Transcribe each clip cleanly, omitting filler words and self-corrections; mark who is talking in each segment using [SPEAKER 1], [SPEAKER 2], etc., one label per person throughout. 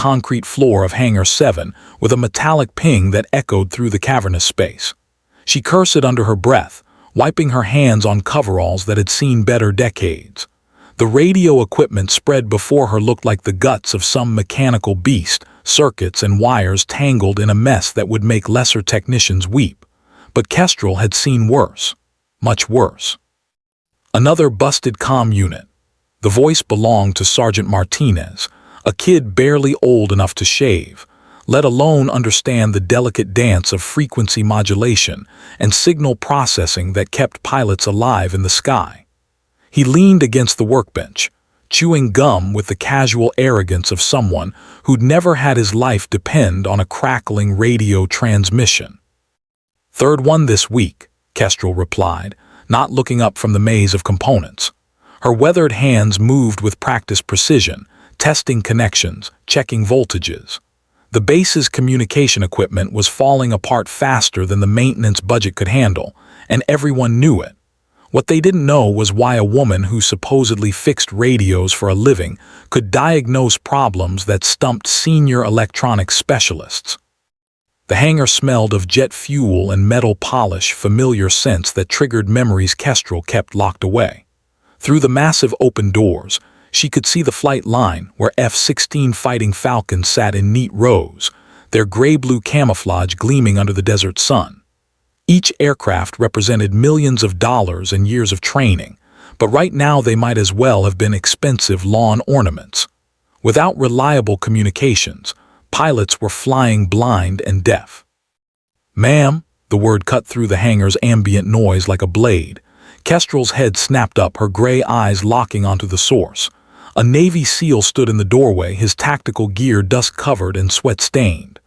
[SPEAKER 1] concrete floor of Hangar 7 with a metallic ping that echoed through the cavernous space. She cursed under her breath, wiping her hands on coveralls that had seen better decades. The radio equipment spread before her looked like the guts of some mechanical beast, circuits and wires tangled in a mess that would make lesser technicians weep. But Kestrel had seen worse. Much worse. Another busted comm unit. The voice belonged to Sergeant Martinez, a kid barely old enough to shave, let alone understand the delicate dance of frequency modulation and signal processing that kept pilots alive in the sky. He leaned against the workbench, chewing gum with the casual arrogance of someone who'd never had his life depend on a crackling radio transmission. "Third one this week," Kestrel replied, not looking up from the maze of components. Her weathered hands moved with practiced precision, testing connections, checking voltages. The base's communication equipment was falling apart faster than the maintenance budget could handle, and everyone knew it. What they didn't know was why a woman who supposedly fixed radios for a living could diagnose problems that stumped senior electronics specialists. The hangar smelled of jet fuel and metal polish, familiar scents that triggered memories Kestrel kept locked away. Through the massive open doors, she could see the flight line where F-16 Fighting Falcons sat in neat rows, their gray-blue camouflage gleaming under the desert sun. Each aircraft represented millions of dollars and years of training, but right now they might as well have been expensive lawn ornaments. Without reliable communications, pilots were flying blind and deaf. "Ma'am," the word cut through the hangar's ambient noise like a blade. Kestrel's head snapped up, her gray eyes locking onto the source. A Navy SEAL stood in the doorway, his tactical gear dust-covered and sweat-stained.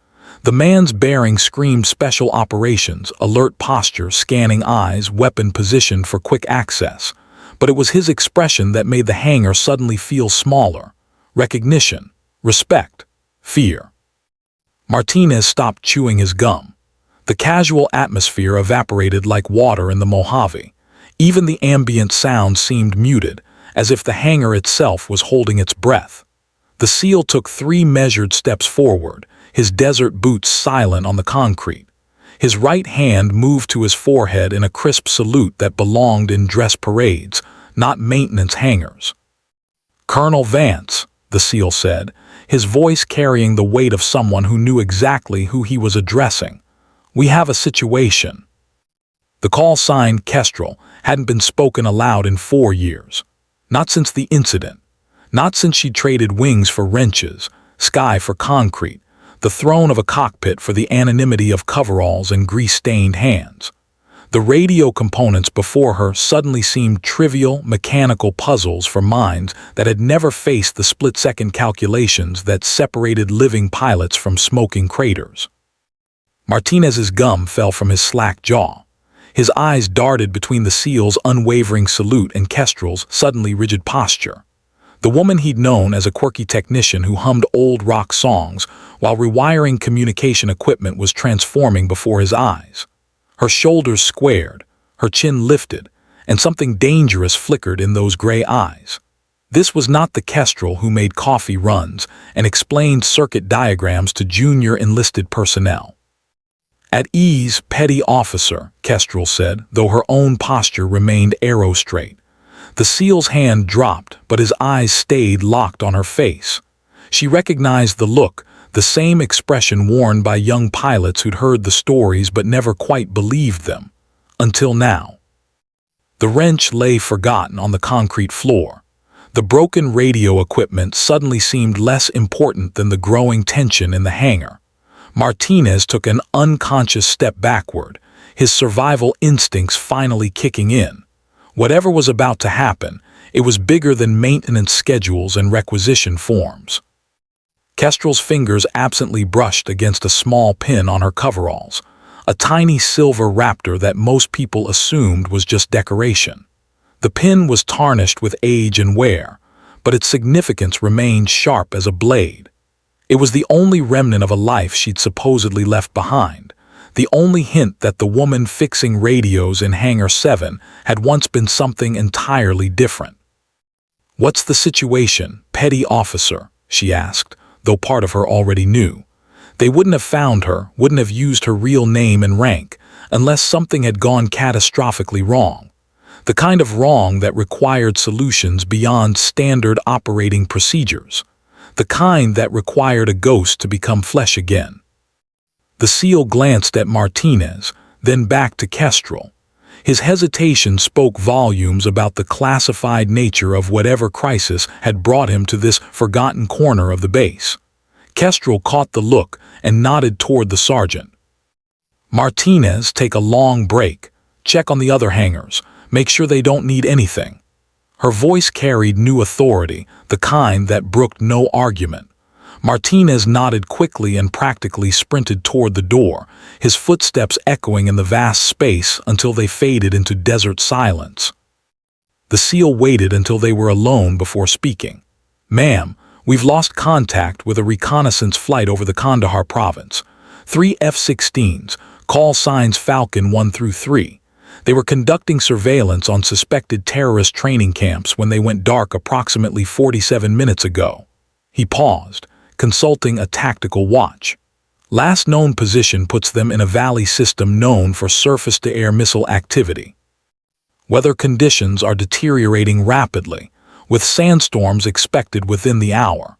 [SPEAKER 1] The man's bearing screamed special operations, alert posture, scanning eyes, weapon positioned for quick access. But it was his expression that made the hangar suddenly feel smaller. Recognition, respect, fear. Martinez stopped chewing his gum. The casual atmosphere evaporated like water in the Mojave. Even the ambient sound seemed muted, as if the hangar itself was holding its breath. The SEAL took 3 measured steps forward, his desert boots silent on the concrete. His right hand moved to his forehead in a crisp salute that belonged in dress parades, not maintenance hangars. "Colonel Vance," the SEAL said, his voice carrying the weight of someone who knew exactly who he was addressing. "We have a situation." The call sign, Kestrel, hadn't been spoken aloud in 4 years. Not since the incident. Not since she'd traded wings for wrenches, sky for concrete, the throne of a cockpit for the anonymity of coveralls and grease-stained hands. The radio components before her suddenly seemed trivial, mechanical puzzles for minds that had never faced the split-second calculations that separated living pilots from smoking craters. Martinez's gum fell from his slack jaw. His eyes darted between the SEAL's unwavering salute and Kestrel's suddenly rigid posture. The woman he'd known as a quirky technician who hummed old rock songs while rewiring communication equipment was transforming before his eyes. Her shoulders squared, her chin lifted, and something dangerous flickered in those gray eyes. This was not the Kestrel who made coffee runs and explained circuit diagrams to junior enlisted personnel. "At ease, petty officer," Kestrel said, though her own posture remained arrow-straight. The SEAL's hand dropped, but his eyes stayed locked on her face. She recognized the look, the same expression worn by young pilots who'd heard the stories but never quite believed them. Until now. The wrench lay forgotten on the concrete floor. The broken radio equipment suddenly seemed less important than the growing tension in the hangar. Martinez took an unconscious step backward, his survival instincts finally kicking in. Whatever was about to happen, it was bigger than maintenance schedules and requisition forms. Kestrel's fingers absently brushed against a small pin on her coveralls, a tiny silver raptor that most people assumed was just decoration. The pin was tarnished with age and wear, but its significance remained sharp as a blade. It was the only remnant of a life she'd supposedly left behind, the only hint that the woman fixing radios in Hangar 7 had once been something entirely different. "What's the situation, petty officer?" she asked, though part of her already knew. They wouldn't have found her, wouldn't have used her real name and rank, unless something had gone catastrophically wrong. The kind of wrong that required solutions beyond standard operating procedures. The kind that required a ghost to become flesh again. The SEAL glanced at Martinez, then back to Kestrel. His hesitation spoke volumes about the classified nature of whatever crisis had brought him to this forgotten corner of the base. Kestrel caught the look and nodded toward the sergeant. Martinez, take a long break. Check on the other hangars. Make sure they don't need anything. Her voice carried new authority, the kind that brooked no argument. Martinez nodded quickly and practically sprinted toward the door, his footsteps echoing in the vast space until they faded into desert silence. The SEAL waited until they were alone before speaking. "Ma'am, we've lost contact with a reconnaissance flight over the Kandahar province. 3 F-16s, call signs Falcon 1 through 3. They were conducting surveillance on suspected terrorist training camps when they went dark approximately 47 minutes ago." He paused, consulting a tactical watch. Last known position puts them in a valley system known for surface-to-air missile activity. Weather conditions are deteriorating rapidly, with sandstorms expected within the hour.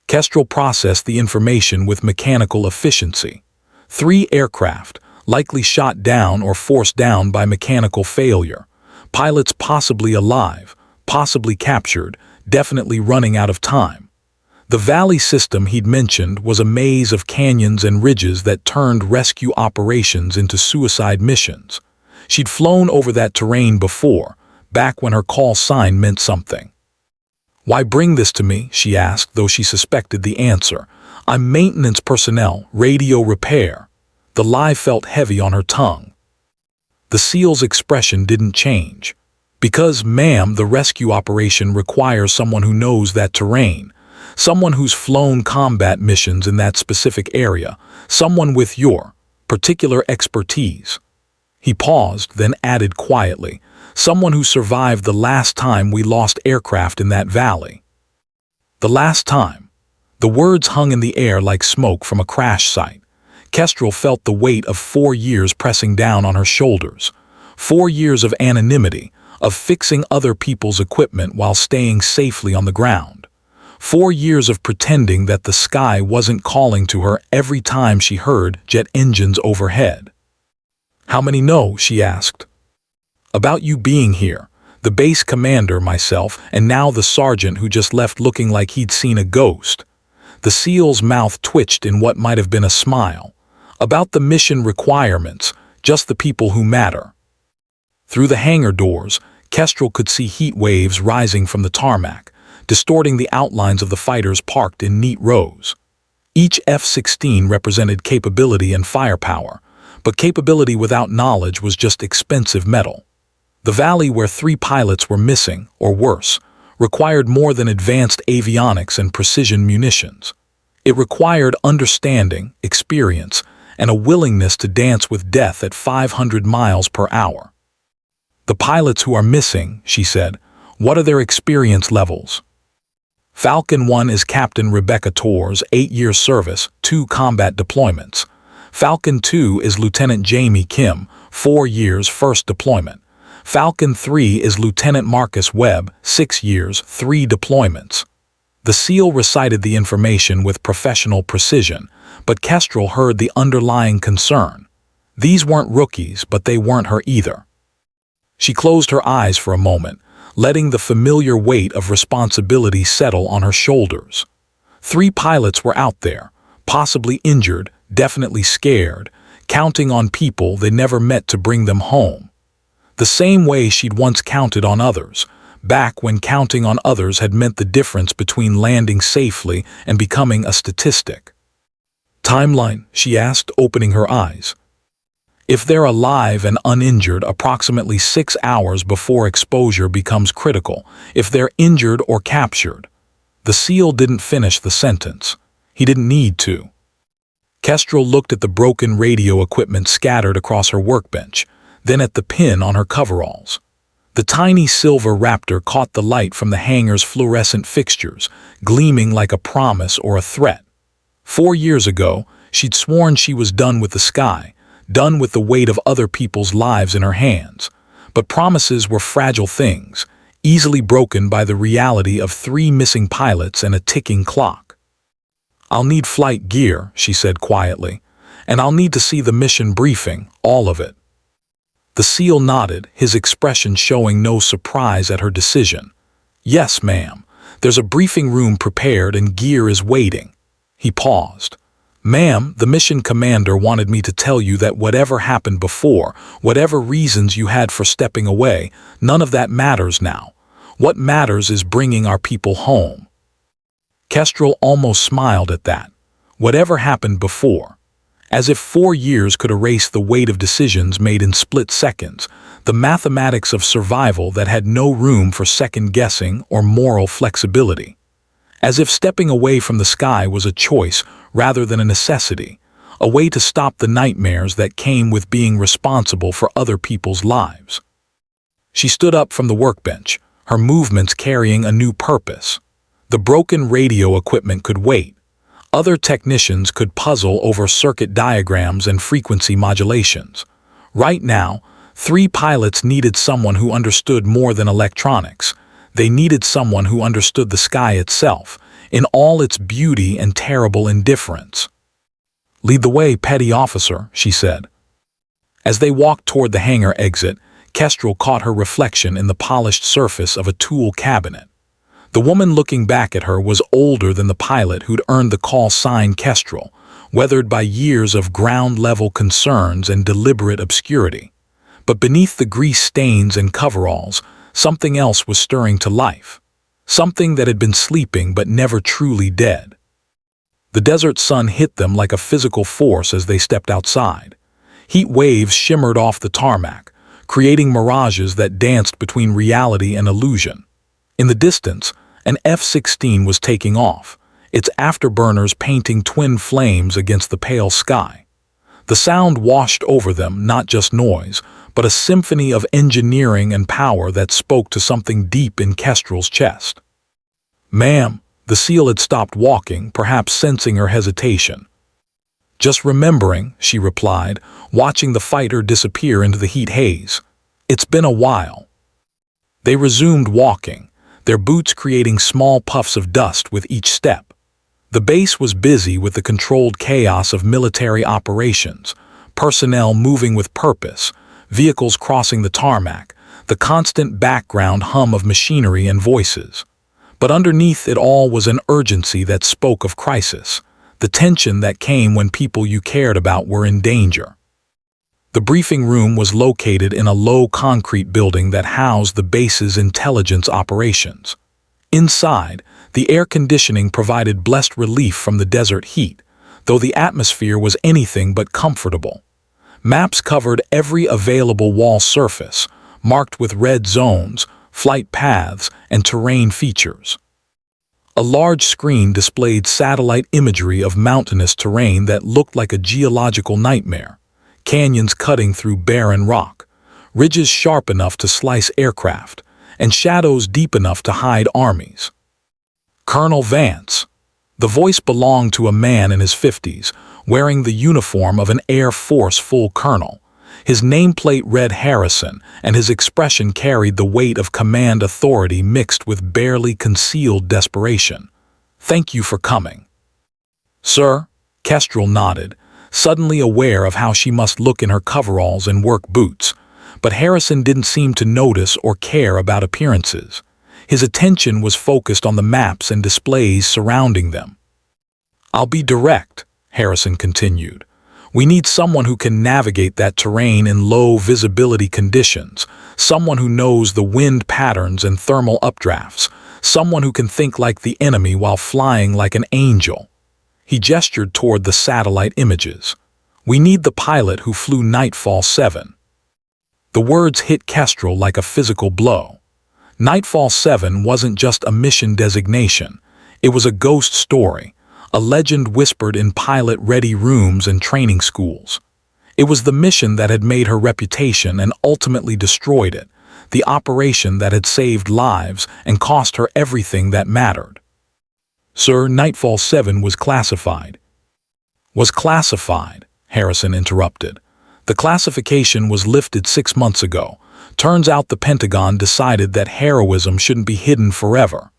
[SPEAKER 1] Kestrel processed the information with mechanical efficiency. 3 aircraft, likely shot down or forced down by mechanical failure. Pilots possibly alive, possibly captured, definitely running out of time. The valley system he'd mentioned was a maze of canyons and ridges that turned rescue operations into suicide missions. She'd flown over that terrain before, back when her call sign meant something. "Why bring this to me?" she asked, though she suspected the answer. "I'm maintenance personnel, radio repair." The lie felt heavy on her tongue. The SEAL's expression didn't change. "Because, ma'am, the rescue operation requires someone who knows that terrain. Someone who's flown combat missions in that specific area, someone with your particular expertise." He paused, then added quietly, "Someone who survived the last time we lost aircraft in that valley." The last time. The words hung in the air like smoke from a crash site. Kestrel felt the weight of 4 years pressing down on her shoulders. 4 years of anonymity, of fixing other people's equipment while staying safely on the ground. 4 years of pretending that the sky wasn't calling to her every time she heard jet engines overhead. "How many know?" she asked. "About you being here. The base commander, myself, and now the sergeant who just left looking like he'd seen a ghost." The SEAL's mouth twitched in what might have been a smile. "About the mission requirements, just the people who matter." Through the hangar doors, Kestrel could see heat waves rising from the tarmac, distorting the outlines of the fighters parked in neat rows. Each F-16 represented capability and firepower, but capability without knowledge was just expensive metal. The valley where 3 pilots were missing, or worse, required more than advanced avionics and precision munitions. It required understanding, experience, and a willingness to dance with death at 500 miles per hour. "The pilots who are missing," she said, "what are their experience levels?" Falcon 1 is Captain Rebecca Torres, 8-year service, 2 combat deployments. Falcon 2 is Lieutenant Jamie Kim, 4 years, 1st deployment. Falcon 3 is Lieutenant Marcus Webb, 6 years, 3 deployments. The SEAL recited the information with professional precision, but Kestrel heard the underlying concern. These weren't rookies, but they weren't her either. She closed her eyes for a moment, letting the familiar weight of responsibility settle on her shoulders. 3 pilots were out there, possibly injured, definitely scared, counting on people they never met to bring them home. The same way she'd once counted on others, back when counting on others had meant the difference between landing safely and becoming a statistic. "Timeline?" she asked, opening her eyes. "If they're alive and uninjured, approximately 6 hours before exposure becomes critical. If they're injured or captured." The SEAL didn't finish the sentence. He didn't need to. Kestrel looked at the broken radio equipment scattered across her workbench, then at the pin on her coveralls. The tiny silver Raptor caught the light from the hangar's fluorescent fixtures, gleaming like a promise or a threat. 4 years ago, she'd sworn she was done with the sky, done with the weight of other people's lives in her hands. But promises were fragile things, easily broken by the reality of 3 missing pilots and a ticking clock. "I'll need flight gear," she said quietly, "and I'll need to see the mission briefing, all of it." The SEAL nodded, his expression showing no surprise at her decision. "Yes, ma'am. There's a briefing room prepared and gear is waiting." He paused. "Ma'am, the mission commander wanted me to tell you that whatever happened before, whatever reasons you had for stepping away, none of that matters now. What matters is bringing our people home." Kestrel almost smiled at that. Whatever happened before. As if 4 years could erase the weight of decisions made in split seconds, the mathematics of survival that had no room for second-guessing or moral flexibility. As if stepping away from the sky was a choice rather than a necessity, a way to stop the nightmares that came with being responsible for other people's lives. She stood up from the workbench, her movements carrying a new purpose. The broken radio equipment could wait. Other technicians could puzzle over circuit diagrams and frequency modulations. Right now, 3 pilots needed someone who understood more than electronics. They needed someone who understood the sky itself, in all its beauty and terrible indifference. "Lead the way, petty officer," she said. As they walked toward the hangar exit, Kestrel caught her reflection in the polished surface of a tool cabinet. The woman looking back at her was older than the pilot who'd earned the call sign Kestrel, weathered by years of ground-level concerns and deliberate obscurity. But beneath the grease stains and coveralls, something else was stirring to life. Something that had been sleeping but never truly dead. The desert sun hit them like a physical force as they stepped outside. Heat waves shimmered off the tarmac, creating mirages that danced between reality and illusion. In the distance, an F-16 was taking off, its afterburners painting twin flames against the pale sky. The sound washed over them not just noise, but a symphony of engineering and power that spoke to something deep in Kestrel's chest. "Ma'am," the SEAL had stopped walking, perhaps sensing her hesitation. "Just remembering," she replied, watching the fighter disappear into the heat haze. "It's been a while." They resumed walking, their boots creating small puffs of dust with each step. The base was busy with the controlled chaos of military operations, personnel moving with purpose, vehicles crossing the tarmac, the constant background hum of machinery and voices. But underneath it all was an urgency that spoke of crisis, the tension that came when people you cared about were in danger. The briefing room was located in a low concrete building that housed the base's intelligence operations. Inside, the air conditioning provided blessed relief from the desert heat, though the atmosphere was anything but comfortable. Maps covered every available wall surface, marked with red zones, flight paths, and terrain features. A large screen displayed satellite imagery of mountainous terrain that looked like a geological nightmare. Canyons cutting through barren rock, ridges sharp enough to slice aircraft, and shadows deep enough to hide armies. Colonel Vance. The voice belonged to a man in his 50s, wearing the uniform of an Air Force full colonel. His nameplate read Harrison, and his expression carried the weight of command authority mixed with barely concealed desperation. "Thank you for coming." "Sir?" Kestrel nodded, suddenly aware of how she must look in her coveralls and work boots. But Harrison didn't seem to notice or care about appearances. His attention was focused on the maps and displays surrounding them. "I'll be direct," Harrison continued. "We need someone who can navigate that terrain in low visibility conditions, someone who knows the wind patterns and thermal updrafts, someone who can think like the enemy while flying like an angel." He gestured toward the satellite images. "We need the pilot who flew Nightfall 7. The words hit Kestrel like a physical blow. Nightfall 7 wasn't just a mission designation. It was a ghost story, a legend whispered in pilot-ready rooms and training schools. It was the mission that had made her reputation and ultimately destroyed it, the operation that had saved lives and cost her everything that mattered. "Sir, Nightfall 7 was classified." "Was classified," Harrison interrupted. "The classification was lifted 6 months ago. Turns out the Pentagon decided that heroism shouldn't be hidden forever."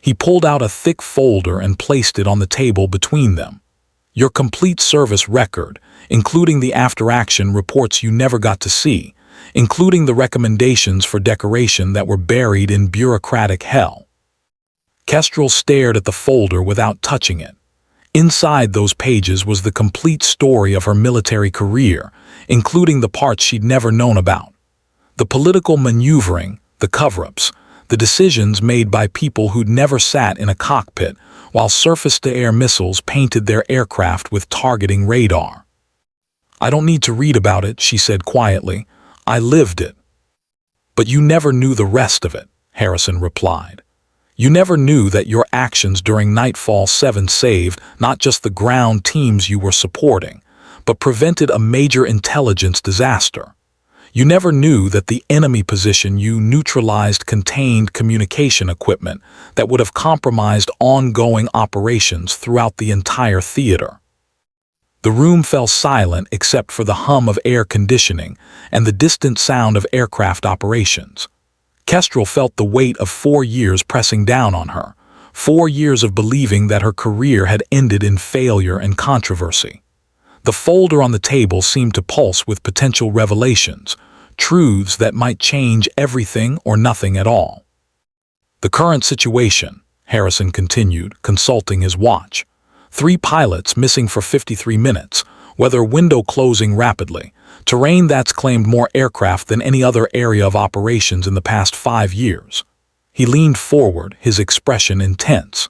[SPEAKER 1] He pulled out a thick folder and placed it on the table between them. "Your complete service record, including the after-action reports you never got to see, including the recommendations for decoration that were buried in bureaucratic hell." Kestrel stared at the folder without touching it. Inside those pages was the complete story of her military career, including the parts she'd never known about. The political maneuvering, the cover-ups, the decisions made by people who'd never sat in a cockpit while surface-to-air missiles painted their aircraft with targeting radar. "I don't need to read about it," she said quietly. "I lived it." "But you never knew the rest of it," Harrison replied. "You never knew that your actions during Nightfall 7 saved not just the ground teams you were supporting, but prevented a major intelligence disaster. You never knew that the enemy position you neutralized contained communication equipment that would have compromised ongoing operations throughout the entire theater." The room fell silent except for the hum of air conditioning and the distant sound of aircraft operations. Kestrel felt the weight of 4 years pressing down on her, 4 years of believing that her career had ended in failure and controversy. The folder on the table seemed to pulse with potential revelations, truths that might change everything or nothing at all. "The current situation," Harrison continued, consulting his watch. 3 pilots missing for 53 minutes, weather window closing rapidly, terrain that's claimed more aircraft than any other area of operations in the past 5 years. He leaned forward, his expression intense.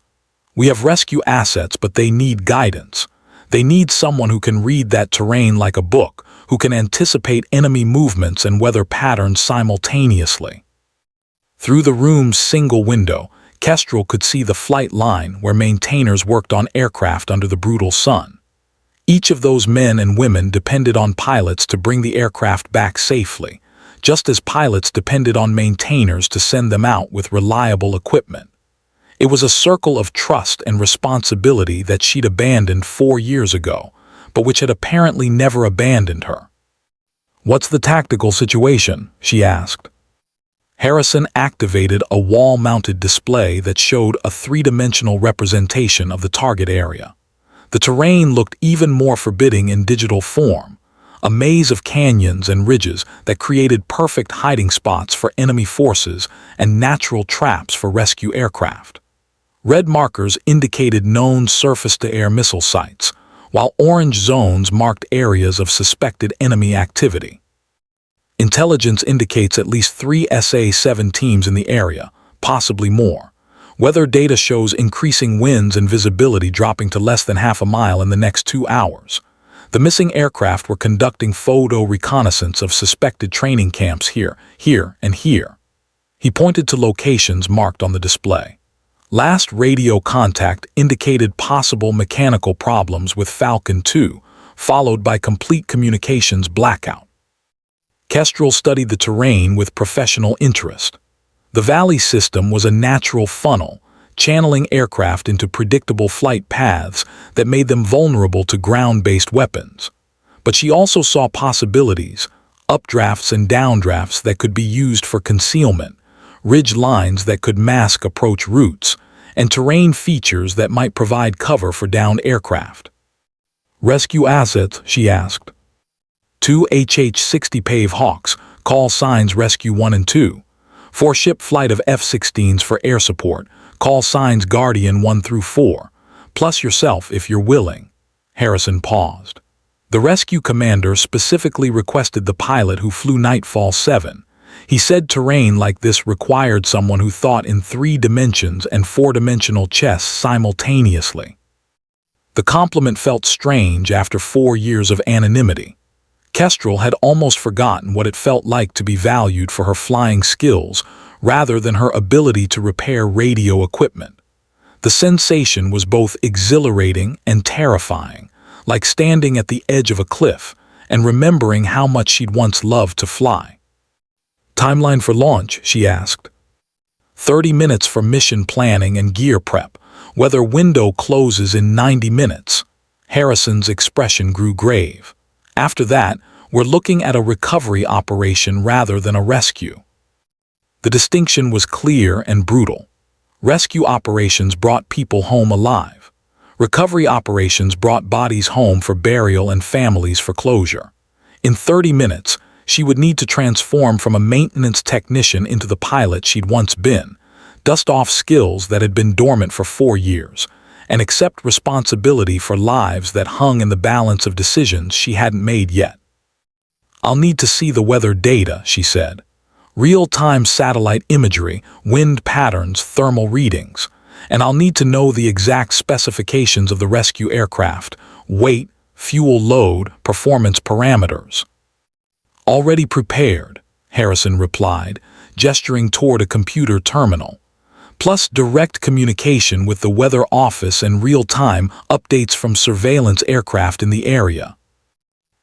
[SPEAKER 1] "We have rescue assets, but they need guidance. They need someone who can read that terrain like a book, who can anticipate enemy movements and weather patterns simultaneously." Through the room's single window, Kestrel could see the flight line where maintainers worked on aircraft under the brutal sun. Each of those men and women depended on pilots to bring the aircraft back safely, just as pilots depended on maintainers to send them out with reliable equipment. It was a circle of trust and responsibility that she'd abandoned 4 years ago, but which had apparently never abandoned her. "What's the tactical situation?" she asked. Harrison activated a wall-mounted display that showed a 3-dimensional representation of the target area. The terrain looked even more forbidding in digital form, a maze of canyons and ridges that created perfect hiding spots for enemy forces and natural traps for rescue aircraft. Red markers indicated known surface-to-air missile sites, while orange zones marked areas of suspected enemy activity. Intelligence indicates at least 3 SA-7 teams in the area, possibly more. Weather data shows increasing winds and visibility dropping to less than half a mile in the next 2 hours. The missing aircraft were conducting photo reconnaissance of suspected training camps here, and here. He pointed to locations marked on the display. Last radio contact indicated possible mechanical problems with Falcon 2, followed by complete communications blackout. Kestrel studied the terrain with professional interest. The valley system was a natural funnel, channeling aircraft into predictable flight paths that made them vulnerable to ground-based weapons. But she also saw possibilities, updrafts and downdrafts that could be used for concealment, ridge lines that could mask approach routes, and terrain features that might provide cover for downed aircraft. "Rescue assets?" she asked. 2 HH-60 Pave Hawks, call signs Rescue 1 and 2. 4-ship flight of F-16s for air support, call signs Guardian 1 through 4, plus yourself if you're willing. Harrison paused. The rescue commander specifically requested the pilot who flew Nightfall 7. He said terrain like this required someone who thought in 3 dimensions and 4-dimensional chess simultaneously. The compliment felt strange after 4 years of anonymity. Kestrel had almost forgotten what it felt like to be valued for her flying skills rather than her ability to repair radio equipment. The sensation was both exhilarating and terrifying, like standing at the edge of a cliff and remembering how much she'd once loved to fly. Timeline for launch, she asked. 30 minutes for mission planning and gear prep. Weather window closes in 90 minutes. Harrison's expression grew grave. After that, we're looking at a recovery operation rather than a rescue. The distinction was clear and brutal. Rescue operations brought people home alive. Recovery operations brought bodies home for burial and families for closure. In 30 minutes, she would need to transform from a maintenance technician into the pilot she'd once been, dust off skills that had been dormant for 4 years, and accept responsibility for lives that hung in the balance of decisions she hadn't made yet. I'll need to see the weather data, she said. Real-time satellite imagery, wind patterns, thermal readings, and I'll need to know the exact specifications of the rescue aircraft, weight, fuel load, performance parameters. Already prepared, Harrison replied, gesturing toward a computer terminal. Plus direct communication with the weather office and real-time updates from surveillance aircraft in the area.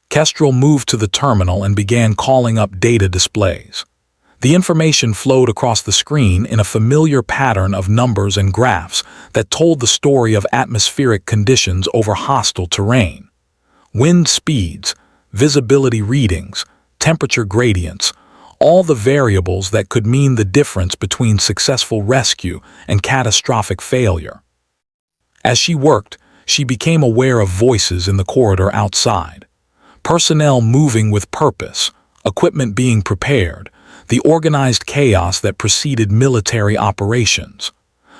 [SPEAKER 1] Kestrel moved to the terminal and began calling up data displays. The information flowed across the screen in a familiar pattern of numbers and graphs that told the story of atmospheric conditions over hostile terrain. Wind speeds, visibility readings, temperature gradients, all the variables that could mean the difference between successful rescue and catastrophic failure. As she worked, she became aware of voices in the corridor outside. Personnel moving with purpose, equipment being prepared, the organized chaos that preceded military operations.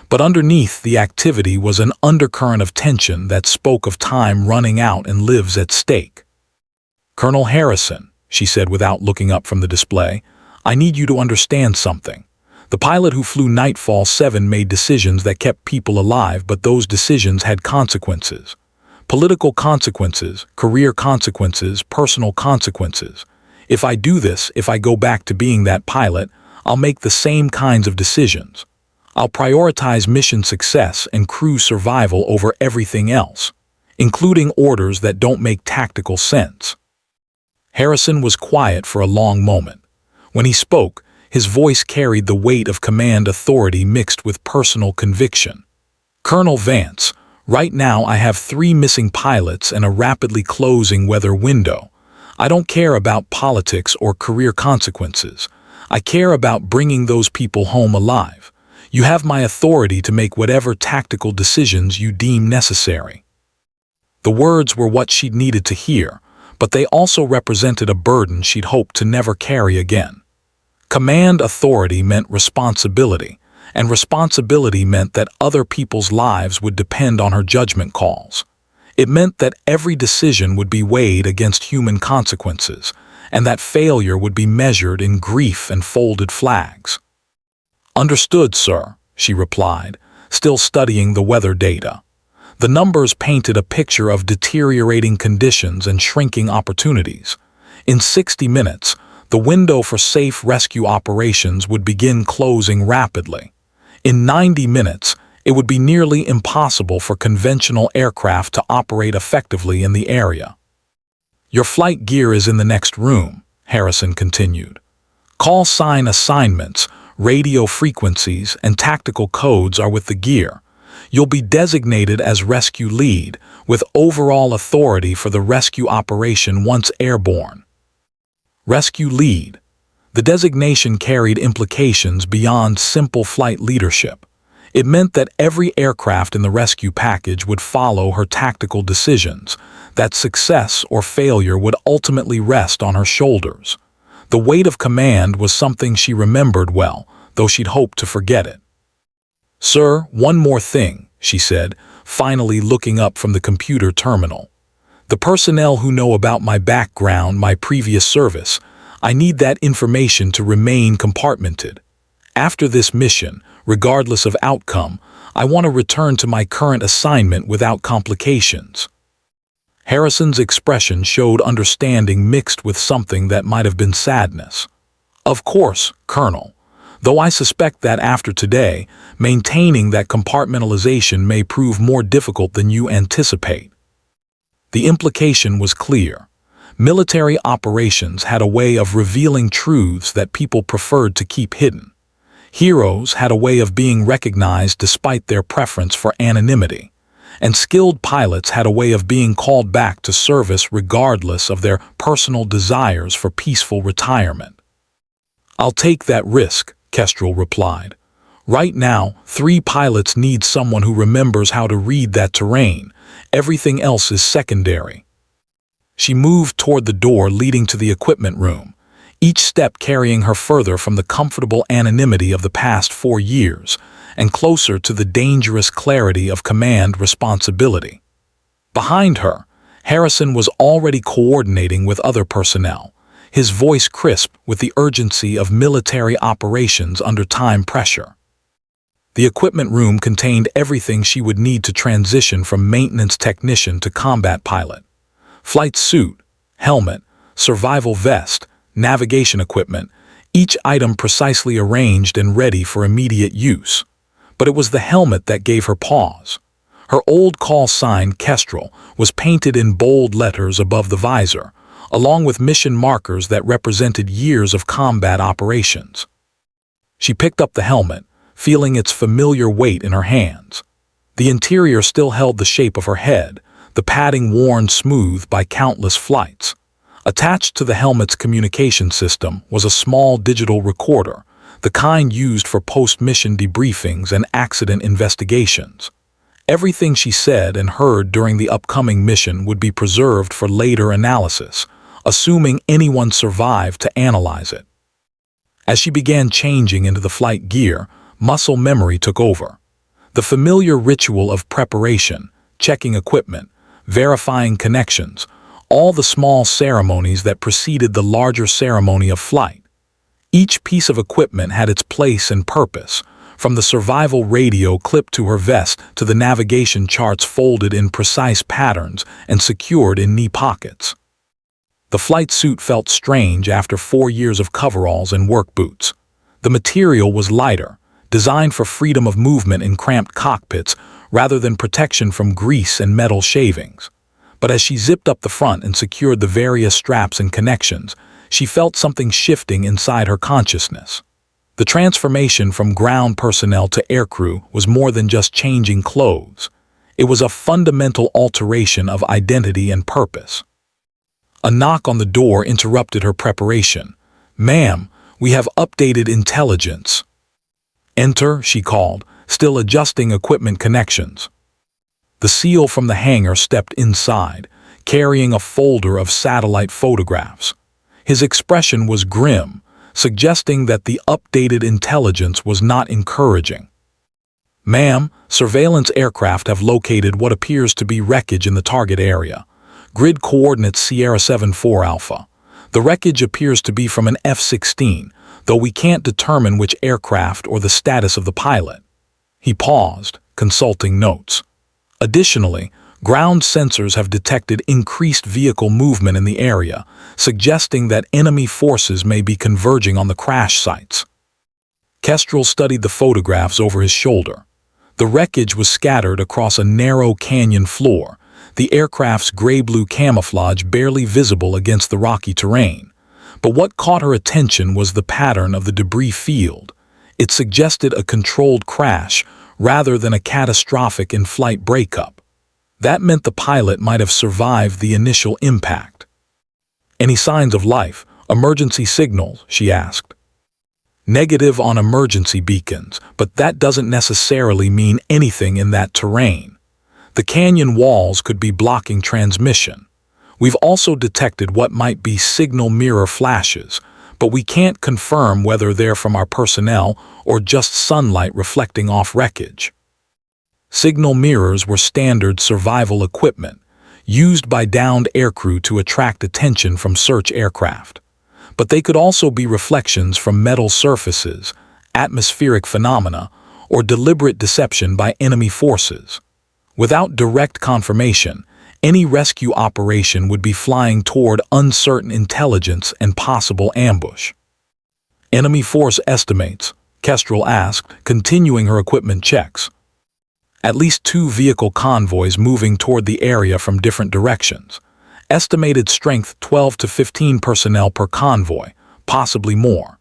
[SPEAKER 1] But underneath the activity was an undercurrent of tension that spoke of time running out and lives at stake. "Colonel Harrison," she said without looking up from the display, "I need you to understand something. The pilot who flew Nightfall 7 made decisions that kept people alive, but those decisions had consequences. Political consequences, career consequences, personal consequences. If I do this, if I go back to being that pilot, I'll make the same kinds of decisions. I'll prioritize mission success and crew survival over everything else, including orders that don't make tactical sense." Harrison was quiet for a long moment. When he spoke, his voice carried the weight of command authority mixed with personal conviction. "Colonel Vance, right now I have 3 missing pilots and a rapidly closing weather window. I don't care about politics or career consequences. I care about bringing those people home alive. You have my authority to make whatever tactical decisions you deem necessary." The words were what she'd needed to hear, but they also represented a burden she'd hoped to never carry again. Command authority meant responsibility, and responsibility meant that other people's lives would depend on her judgment calls. It meant that every decision would be weighed against human consequences, and that failure would be measured in grief and folded flags. "Understood, sir," she replied, still studying the weather data. The numbers painted a picture of deteriorating conditions and shrinking opportunities. In 60 minutes, the window for safe rescue operations would begin closing rapidly. In 90 minutes, it would be nearly impossible for conventional aircraft to operate effectively in the area. "Your flight gear is in the next room," Harrison continued. "Call sign assignments, radio frequencies, and tactical codes are with the gear. You'll be designated as rescue lead, with overall authority for the rescue operation once airborne." Rescue lead. The designation carried implications beyond simple flight leadership. It meant that every aircraft in the rescue package would follow her tactical decisions, that success or failure would ultimately rest on her shoulders. The weight of command was something she remembered well, though she'd hoped to forget it. "Sir, one more thing," she said, finally looking up from the computer terminal. "The personnel who know about my background, my previous service, I need that information to remain compartmented. After this mission, regardless of outcome, I want to return to my current assignment without complications." Harrison's expression showed understanding mixed with something that might have been sadness. "Of course, Colonel. Though I suspect that after today, maintaining that compartmentalization may prove more difficult than you anticipate." The implication was clear. Military operations had a way of revealing truths that people preferred to keep hidden. Heroes had a way of being recognized despite their preference for anonymity, and skilled pilots had a way of being called back to service regardless of their personal desires for peaceful retirement. "I'll take that risk," Kestrel replied. "Right now, 3 pilots need someone who remembers how to read that terrain. Everything else is secondary." She moved toward the door leading to the equipment room, each step carrying her further from the comfortable anonymity of the past 4 years and closer to the dangerous clarity of command responsibility. Behind her, Harrison was already coordinating with other personnel, his voice crisp with the urgency of military operations under time pressure. The equipment room contained everything she would need to transition from maintenance technician to combat pilot. Flight suit, helmet, survival vest, navigation equipment, each item precisely arranged and ready for immediate use. But it was the helmet that gave her pause. Her old call sign, Kestrel, was painted in bold letters above the visor, along with mission markers that represented years of combat operations. She picked up the helmet, feeling its familiar weight in her hands. The interior still held the shape of her head, the padding worn smooth by countless flights. Attached to the helmet's communication system was a small digital recorder, the kind used for post-mission debriefings and accident investigations. Everything she said and heard during the upcoming mission would be preserved for later analysis, assuming anyone survived to analyze it. As she began changing into the flight gear, muscle memory took over. The familiar ritual of preparation, checking equipment, verifying connections, all the small ceremonies that preceded the larger ceremony of flight. Each piece of equipment had its place and purpose, from the survival radio clipped to her vest to the navigation charts folded in precise patterns and secured in knee pockets. The flight suit felt strange after 4 years of coveralls and work boots. The material was lighter, designed for freedom of movement in cramped cockpits rather than protection from grease and metal shavings. But as she zipped up the front and secured the various straps and connections, she felt something shifting inside her consciousness. The transformation from ground personnel to aircrew was more than just changing clothes. It was a fundamental alteration of identity and purpose. A knock on the door interrupted her preparation. "Ma'am, we have updated intelligence." "Enter," she called, still adjusting equipment connections. The SEAL from the hangar stepped inside, carrying a folder of satellite photographs. His expression was grim, suggesting that the updated intelligence was not encouraging. "Ma'am, surveillance aircraft have located what appears to be wreckage in the target area. Grid coordinates Sierra 74 Alpha. The wreckage appears to be from an F-16, though we can't determine which aircraft or the status of the pilot." He paused, consulting notes. Additionally, ground sensors have detected increased vehicle movement in the area, suggesting that enemy forces may be converging on the crash sites. Kestrel studied the photographs over his shoulder. The wreckage was scattered across a narrow canyon floor, the aircraft's gray-blue camouflage barely visible against the rocky terrain. But what caught her attention was the pattern of the debris field. It suggested a controlled crash rather than a catastrophic in-flight breakup. That meant the pilot might have survived the initial impact. "Any signs of life? Emergency signals?" she asked. "Negative on emergency beacons, but that doesn't necessarily mean anything in that terrain. The canyon walls could be blocking transmission. We've also detected what might be signal mirror flashes, but we can't confirm whether they're from our personnel or just sunlight reflecting off wreckage." Signal mirrors were standard survival equipment, used by downed aircrew to attract attention from search aircraft. But they could also be reflections from metal surfaces, atmospheric phenomena, or deliberate deception by enemy forces. Without direct confirmation, any rescue operation would be flying toward uncertain intelligence and possible ambush. "Enemy force estimates?" Kestrel asked, continuing her equipment checks. "At least 2 vehicle convoys moving toward the area from different directions. Estimated strength 12 to 15 personnel per convoy, possibly more.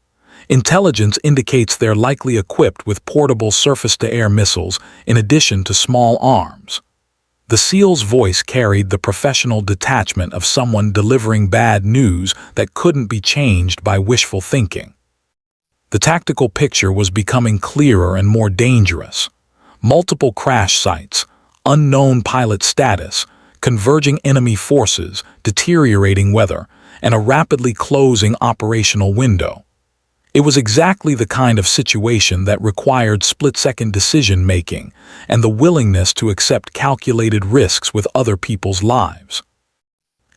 [SPEAKER 1] Intelligence indicates they're likely equipped with portable surface-to-air missiles in addition to small arms. The SEAL's voice carried the professional detachment of someone delivering bad news that couldn't be changed by wishful thinking. The tactical picture was becoming clearer and more dangerous. Multiple crash sites, unknown pilot status, converging enemy forces, deteriorating weather, and a rapidly closing operational window. It was exactly the kind of situation that required split-second decision-making and the willingness to accept calculated risks with other people's lives.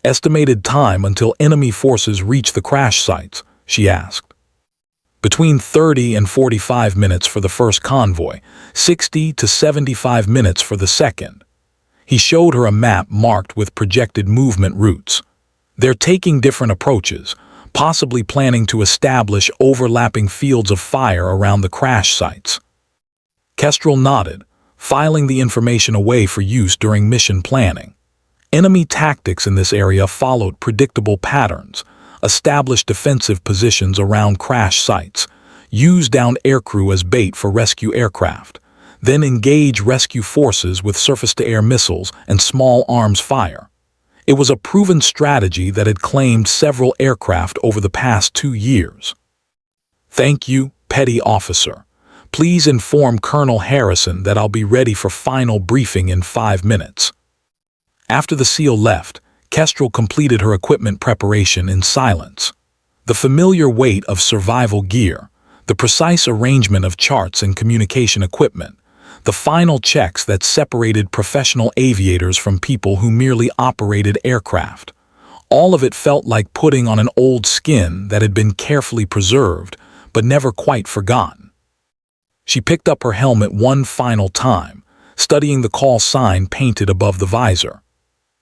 [SPEAKER 1] Estimated time until enemy forces reach the crash sites, she asked. Between 30 and 45 minutes for the first convoy, 60 to 75 minutes for the second. He showed her a map marked with projected movement routes. They're taking different approaches, possibly planning to establish overlapping fields of fire around the crash sites. Kestrel nodded, filing the information away for use during mission planning. Enemy tactics in this area followed predictable patterns: establish defensive positions around crash sites, use downed aircrew as bait for rescue aircraft, then engage rescue forces with surface-to-air missiles and small arms fire. It was a proven strategy that had claimed several aircraft over the past 2 years. Thank you, Petty Officer. Please inform Colonel Harrison that I'll be ready for final briefing in 5 minutes. After the SEAL left, Kestrel completed her equipment preparation in silence. The familiar weight of survival gear, the precise arrangement of charts and communication equipment, the final checks that separated professional aviators from people who merely operated aircraft. All of it felt like putting on an old skin that had been carefully preserved, but never quite forgotten. She picked up her helmet one final time, studying the call sign painted above the visor.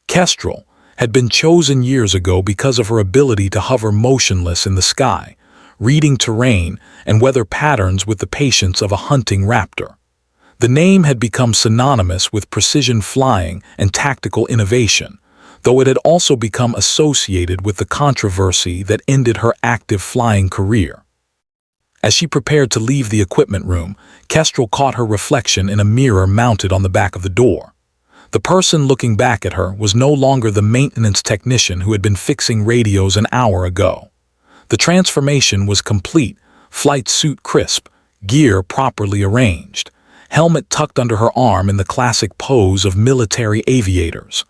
[SPEAKER 1] Kestrel had been chosen years ago because of her ability to hover motionless in the sky, reading terrain and weather patterns with the patience of a hunting raptor. The name had become synonymous with precision flying and tactical innovation, though it had also become associated with the controversy that ended her active flying career. As she prepared to leave the equipment room, Kestrel caught her reflection in a mirror mounted on the back of the door. The person looking back at her was no longer the maintenance technician who had been fixing radios an hour ago. The transformation was complete, flight suit crisp, gear properly arranged, helmet tucked under her arm in the classic pose of military aviators.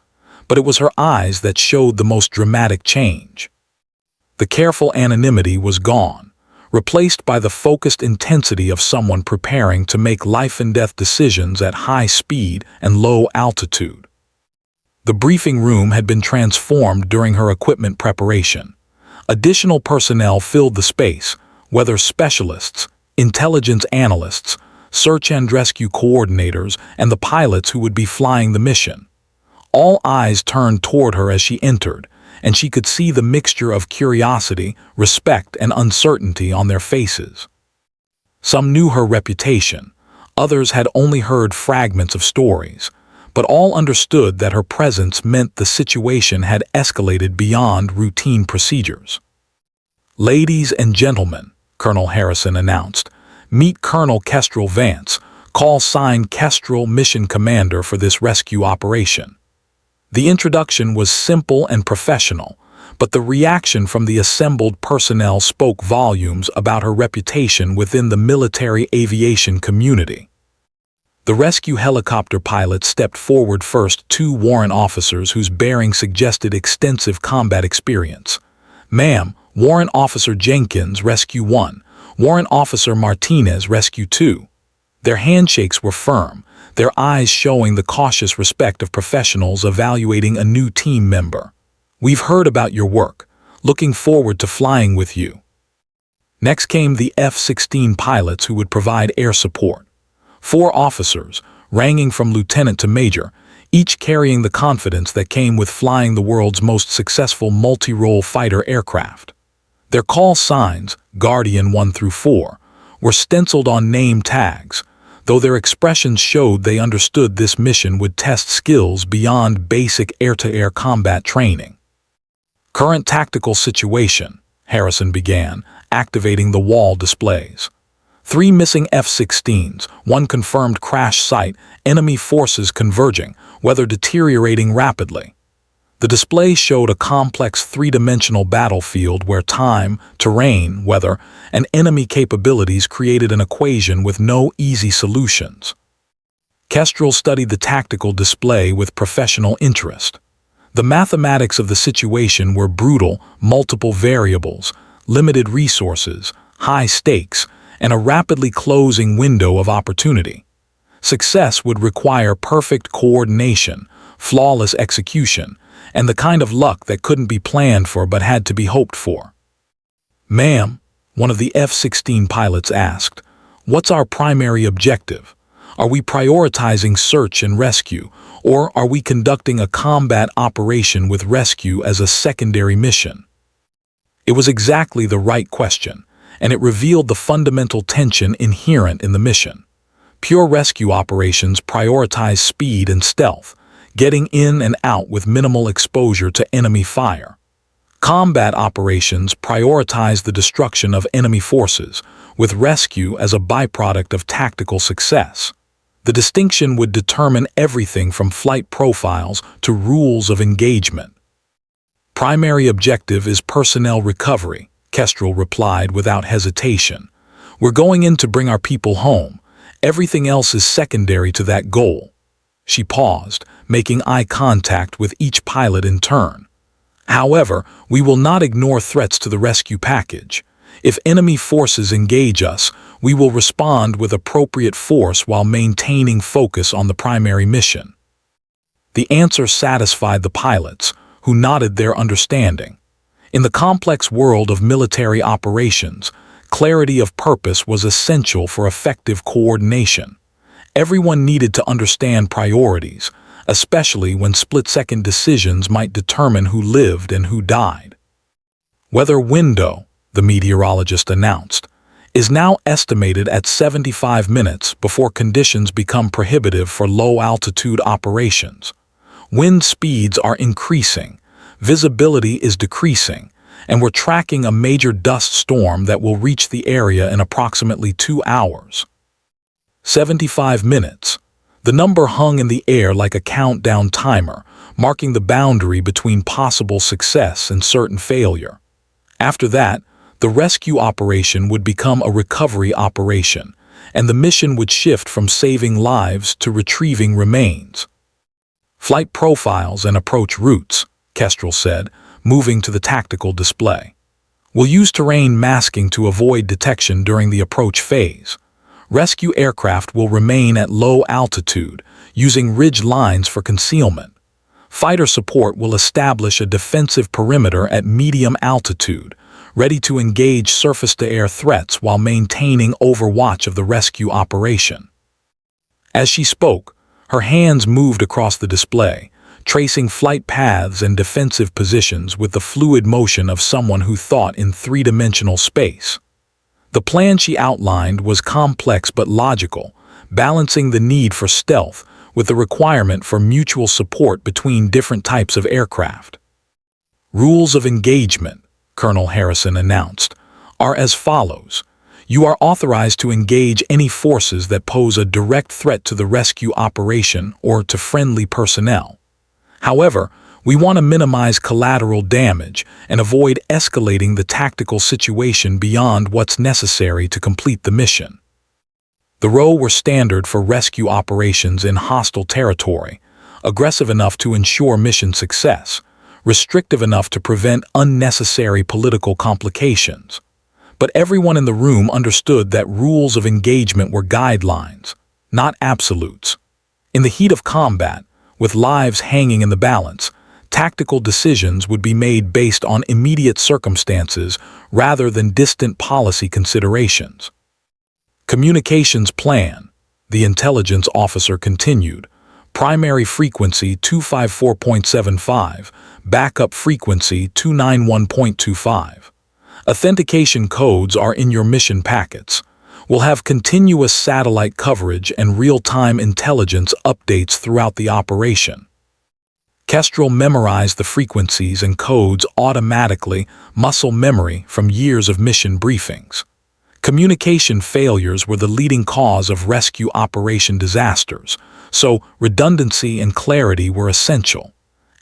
[SPEAKER 1] But it was her eyes that showed the most dramatic change. The careful anonymity was gone, replaced by the focused intensity of someone preparing to make life-and-death decisions at high speed and low altitude. The briefing room had been transformed during her equipment preparation. Additional personnel filled the space, weather specialists, intelligence analysts, search and rescue coordinators, and the pilots who would be flying the mission. All eyes turned toward her as she entered, and she could see the mixture of curiosity, respect, and uncertainty on their faces. Some knew her reputation, others had only heard fragments of stories, but all understood that her presence meant the situation had escalated beyond routine procedures. "Ladies and gentlemen," Colonel Harrison announced, "meet Colonel Kestrel Vance, call sign Kestrel Mission Commander for this rescue operation." The introduction was simple and professional, but the reaction from the assembled personnel spoke volumes about her reputation within the military aviation community. The rescue helicopter pilot stepped forward first, 2 warrant officers whose bearing suggested extensive combat experience. "Ma'am, Warrant Officer Jenkins, Rescue 1, Warrant Officer Martinez, Rescue 2. Their handshakes were firm, their eyes showing the cautious respect of professionals evaluating a new team member. "We've heard about your work, looking forward to flying with you." Next came the F-16 pilots who would provide air support. 4 officers, ranging from lieutenant to major, each carrying the confidence that came with flying the world's most successful multi-role fighter aircraft. Their call signs, Guardian 1 through 4, were stenciled on name tags, though their expressions showed they understood this mission would test skills beyond basic air-to-air combat training. Current tactical situation, Harrison began, activating the wall displays. 3 missing F-16s, 1 confirmed crash site, enemy forces converging, weather deteriorating rapidly. The display showed a complex 3-dimensional battlefield where time, terrain, weather, and enemy capabilities created an equation with no easy solutions. Kestrel studied the tactical display with professional interest. The mathematics of the situation were brutal, multiple variables, limited resources, high stakes, and a rapidly closing window of opportunity. Success would require perfect coordination, flawless execution, and the kind of luck that couldn't be planned for but had to be hoped for. "Ma'am," one of the F-16 pilots asked, "what's our primary objective? Are we prioritizing search and rescue, or are we conducting a combat operation with rescue as a secondary mission?" It was exactly the right question, and it revealed the fundamental tension inherent in the mission. Pure rescue operations prioritize speed and stealth, getting in and out with minimal exposure to enemy fire. Combat operations prioritize the destruction of enemy forces, with rescue as a byproduct of tactical success. The distinction would determine everything from flight profiles to rules of engagement. "Primary objective is personnel recovery," Kestrel replied without hesitation. "We're going in to bring our people home. Everything else is secondary to that goal." She paused, making eye contact with each pilot in turn. "However, we will not ignore threats to the rescue package. If enemy forces engage us, we will respond with appropriate force while maintaining focus on the primary mission." The answer satisfied the pilots, who nodded their understanding. In the complex world of military operations, clarity of purpose was essential for effective coordination. Everyone needed to understand priorities, especially when split-second decisions might determine who lived and who died. "Weather window," the meteorologist announced, "is now estimated at 75 minutes before conditions become prohibitive for low-altitude operations. Wind speeds are increasing, visibility is decreasing, and we're tracking a major dust storm that will reach the area in approximately 2 hours. 75 minutes. The number hung in the air like a countdown timer, marking the boundary between possible success and certain failure. After that, the rescue operation would become a recovery operation, and the mission would shift from saving lives to retrieving remains. "Flight profiles and approach routes," Kestrel said, moving to the tactical display. "We'll use terrain masking to avoid detection during the approach phase. Rescue aircraft will remain at low altitude, using ridge lines for concealment. Fighter support will establish a defensive perimeter at medium altitude, ready to engage surface-to-air threats while maintaining overwatch of the rescue operation." As she spoke, her hands moved across the display, tracing flight paths and defensive positions with the fluid motion of someone who thought in 3-dimensional space. The plan she outlined was complex but logical, balancing the need for stealth with the requirement for mutual support between different types of aircraft. "Rules of engagement," Colonel Harrison announced, "are as follows. You are authorized to engage any forces that pose a direct threat to the rescue operation or to friendly personnel. However, we want to minimize collateral damage and avoid escalating the tactical situation beyond what's necessary to complete the mission." The rules were standard for rescue operations in hostile territory, aggressive enough to ensure mission success, restrictive enough to prevent unnecessary political complications. But everyone in the room understood that rules of engagement were guidelines, not absolutes. In the heat of combat, with lives hanging in the balance, tactical decisions would be made based on immediate circumstances rather than distant policy considerations. "Communications plan," the intelligence officer continued. "Primary frequency 254.75, backup frequency 291.25. Authentication codes are in your mission packets. We'll have continuous satellite coverage and real-time intelligence updates throughout the operation." Kestrel memorized the frequencies and codes automatically, muscle memory from years of mission briefings. Communication failures were the leading cause of rescue operation disasters, so redundancy and clarity were essential.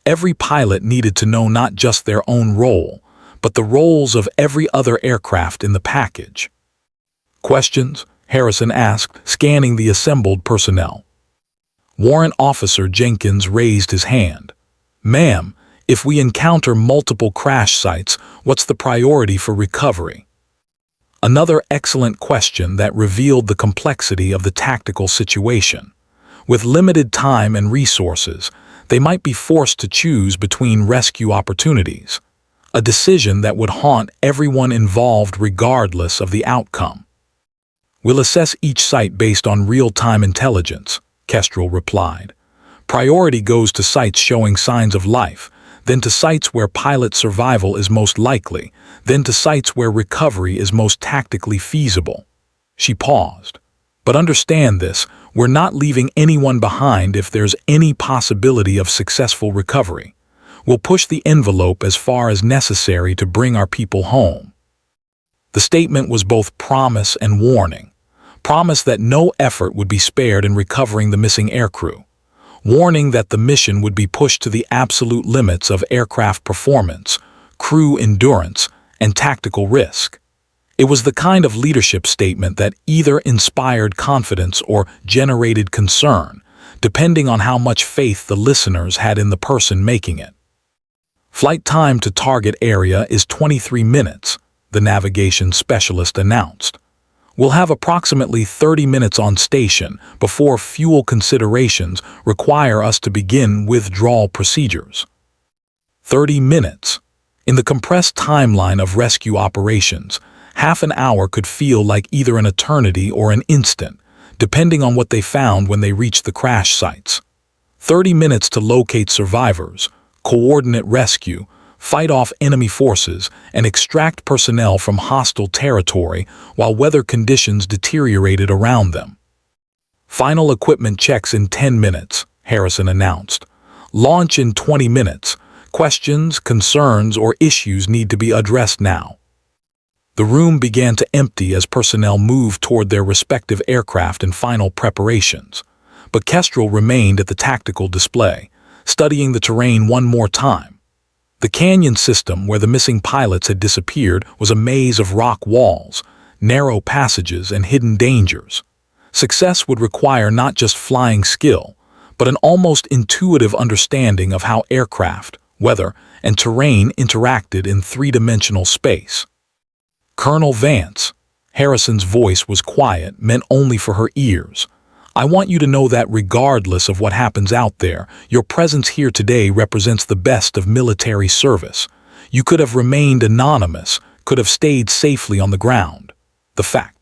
[SPEAKER 1] Every pilot needed to know not just their own role, but the roles of every other aircraft in the package. "Questions?" Harrison asked, scanning the assembled personnel. Warrant Officer Jenkins raised his hand. "Ma'am, if we encounter multiple crash sites, what's the priority for recovery?" Another excellent question that revealed the complexity of the tactical situation. With limited time and resources, they might be forced to choose between rescue opportunities, a decision that would haunt everyone involved regardless of the outcome. "We'll assess each site based on real-time intelligence," Kestrel replied. "Priority goes to sites showing signs of life, then to sites where pilot survival is most likely, then to sites where recovery is most tactically feasible." She paused. "But understand this, we're not leaving anyone behind if there's any possibility of successful recovery. We'll push the envelope as far as necessary to bring our people home." The statement was both promise and warning. Promise that no effort would be spared in recovering the missing aircrew. Warning that the mission would be pushed to the absolute limits of aircraft performance, crew endurance, and tactical risk. It was the kind of leadership statement that either inspired confidence or generated concern, depending on how much faith the listeners had in the person making it. "Flight time to target area is 23 minutes, the navigation specialist announced. "We'll have approximately 30 minutes on station before fuel considerations require us to begin withdrawal procedures." 30 minutes. In the compressed timeline of rescue operations, half an hour could feel like either an eternity or an instant, depending on what they found when they reached the crash sites. 30 minutes to locate survivors, coordinate rescue, fight off enemy forces, and extract personnel from hostile territory while weather conditions deteriorated around them. "Final equipment checks in 10 minutes, Harrison announced. "Launch in 20 minutes. Questions, concerns, or issues need to be addressed now." The room began to empty as personnel moved toward their respective aircraft in final preparations. But Kestrel remained at the tactical display, studying the terrain one more time. The canyon system where the missing pilots had disappeared was a maze of rock walls, narrow passages, and hidden dangers. Success would require not just flying skill, but an almost intuitive understanding of how aircraft, weather, and terrain interacted in three-dimensional space. "Colonel Vance," Harrison's voice was quiet, meant only for her ears. "I want you to know that regardless of what happens out there, your presence here today represents the best of military service. You could have remained anonymous, could have stayed safely on the ground. The fact